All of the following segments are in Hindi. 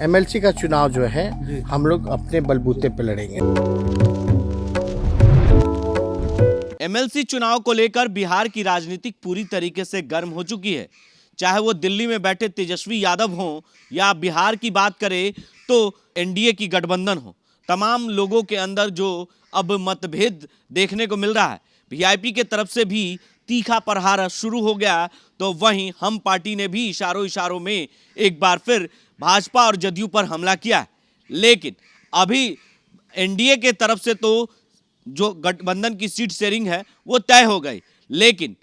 एमएलसी का चुनाव जो है हम लोग अपने बलबूते पे लड़ेंगे। एमएलसी चुनाव को लेकर बिहार की राजनीति पूरी तरीके से गर्म हो चुकी है। चाहे वो दिल्ली में बैठे तेजस्वी यादव हों या बिहार की बात करें तो एनडीए की गठबंधन हो, तमाम लोगों के अंदर जो अब मतभेद देखने को मिल रहा है। वीआईपी के तरफ से भी तीखा प्रहार शुरू हो गया, तो वहीं हम पार्टी ने भी इशारों इशारों में एक बार फिर भाजपा और जदयू पर हमला किया है। लेकिन अभी एनडीए के तरफ से तो जो गठबंधन की सीट शेयरिंग है वो तय हो गई, लेकिन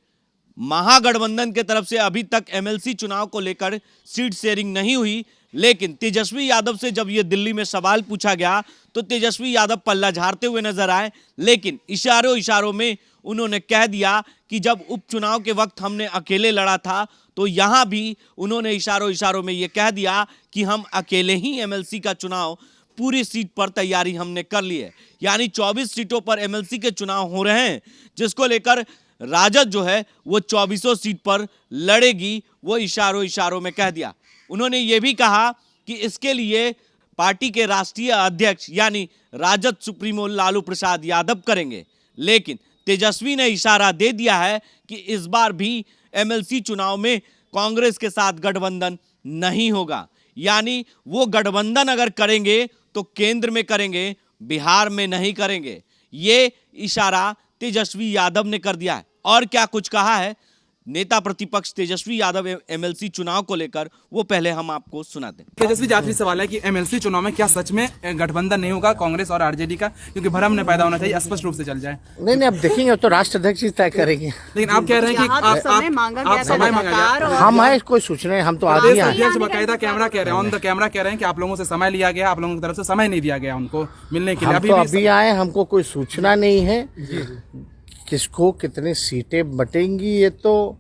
महागठबंधन के तरफ से अभी तक एमएलसी चुनाव को लेकर सीट शेयरिंग नहीं हुई। लेकिन तेजस्वी यादव से जब ये दिल्ली में सवाल पूछा गया तो तेजस्वी यादव पल्ला झाड़ते हुए नजर आए, लेकिन इशारों इशारों में उन्होंने कह दिया कि जब उपचुनाव के वक्त हमने अकेले लड़ा था तो यहां भी उन्होंने इशारों इशारों में ये कह दिया कि हम अकेले ही एमएलसी का चुनाव पूरी सीट पर तैयारी हमने कर ली है। यानी 24 सीटों पर एमएलसी के चुनाव हो रहे हैं, जिसको लेकर राजद जो है वो 24 सीट पर लड़ेगी, वो इशारों इशारों में कह दिया। उन्होंने ये भी कहा कि इसके लिए पार्टी के राष्ट्रीय अध्यक्ष यानी राजद सुप्रीमो लालू प्रसाद यादव करेंगे। लेकिन तेजस्वी ने इशारा दे दिया है कि इस बार भी एमएलसी चुनाव में कांग्रेस के साथ गठबंधन नहीं होगा। यानी वो गठबंधन अगर करेंगे तो केंद्र में करेंगे, बिहार में नहीं करेंगे। ये इशारा तेजस्वी यादव ने कर दिया है। और क्या कुछ कहा है नेता प्रतिपक्ष तेजस्वी यादव एमएलसी चुनाव को लेकर, वो पहले हम आपको सुनाते हैं। तेजस्वी जी, आखिरी सवाल है कि एमएलसी चुनाव में क्या सच में गठबंधन नहीं होगा कांग्रेस और आरजेडी का, क्योंकि भ्रम न पैदा होना चाहिए, स्पष्ट रूप से चल जाए। नहीं, अब देखेंगे तो राष्ट्र अध्यक्ष ही तय करेंगे। लेकिन आप कह रहे हैं कि आप समय मांगा, हम आए कोई सूचना, हम तो आगे आए। अध्यक्ष बाकायदा कैमरा कह रहे हैं, ऑन द कैमरा कह रहे हैं कि आप लोगों से समय लिया गया, आप लोगों की तरफ से समय नहीं दिया गया उनको मिलने के लिए। हम तो अभी आए, हमको कोई सूचना नहीं है किसको कितनी सीटें बटेंगी, ये तो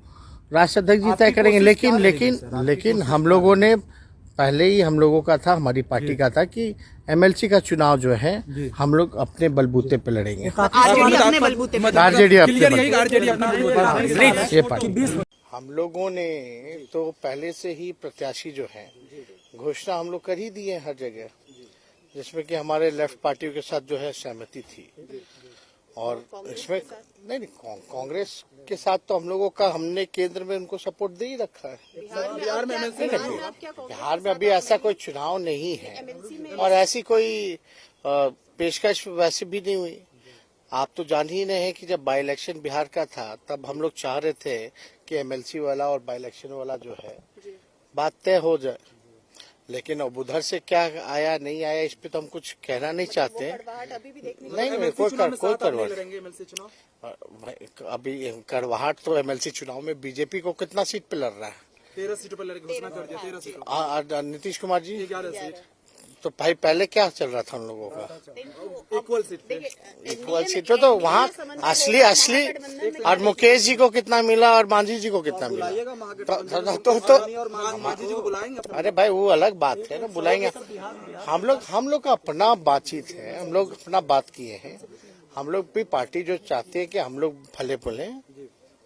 राष्ट्र अध्यक्ष जी तय करेंगे। लेकिन हम लोगों ने पहले ही हम लोगों का था, हमारी पार्टी का था कि एमएलसी का चुनाव जो है हम लोग अपने बलबूते पे लड़ेंगे। आरजेडी ये पार्टी हम लोगों ने तो पहले से ही प्रत्याशी जो है घोषणा हम लोग कर ही दिए हर जगह, जिसमें कि हमारे लेफ्ट पार्टियों के साथ जो है सहमति थी। और इसमें नहीं कांग्रेस के साथ तो हम लोगों का, हमने केंद्र में उनको सपोर्ट दे ही रखा है। बिहार में अभी ऐसा कोई चुनाव नहीं है और ऐसी कोई पेशकश वैसे भी नहीं हुई। आप तो जान ही नहीं है कि जब बाई इलेक्शन बिहार का था तब हम लोग चाह रहे थे कि एमएलसी वाला और बाई इलेक्शन वाला जो है बात तय हो जाए, लेकिन अब उधर से क्या आया नहीं आया इस पे तो हम कुछ कहना नहीं चाहते। नहीं, कोई अभी कड़वाहट तो एमएलसी चुनाव में बीजेपी को कितना सीट पे लड़ रहा है? 13 सीटों पर घोषणा कर दिया। 13 सीटों। नीतीश कुमार जी 11 सीट। तो भाई पहले क्या चल रहा था उन लोगों का? इक्वल सीट तो वहाँ असली और मुकेश जी को कितना मिला और मांझी जी को कितना मिला तो अरे भाई वो अलग बात है ना, बुलाएंगे। हम लोग का अपना बातचीत है, हम लोग अपना बात किए हैं। हम लोग भी पार्टी जो चाहते हैं कि हम लोग फले फूले।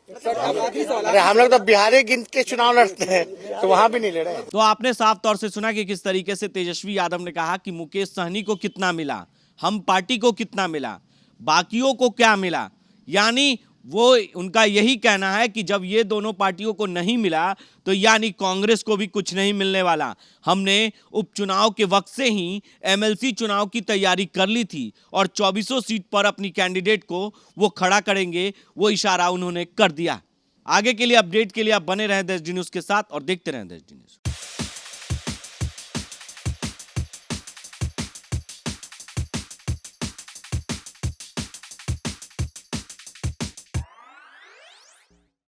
अरे हम लोग तो बिहारी गिन के चुनाव लड़ते हैं तो वहां भी नहीं लड़े। तो आपने साफ तौर से सुना कि किस तरीके से तेजस्वी यादव ने कहा कि मुकेश सहनी को कितना मिला, हम पार्टी को कितना मिला, बाकियों को क्या मिला। यानी वो उनका यही कहना है कि जब ये दोनों पार्टियों को नहीं मिला तो यानी कांग्रेस को भी कुछ नहीं मिलने वाला। हमने उपचुनाव के वक्त से ही एमएलसी चुनाव की तैयारी कर ली थी और 24 सीट पर अपनी कैंडिडेट को वो खड़ा करेंगे, वो इशारा उन्होंने कर दिया। आगे के लिए अपडेट के लिए आप बने रहें देश डी न्यूज़ के साथ और देखते रहें देश डी न्यूज़।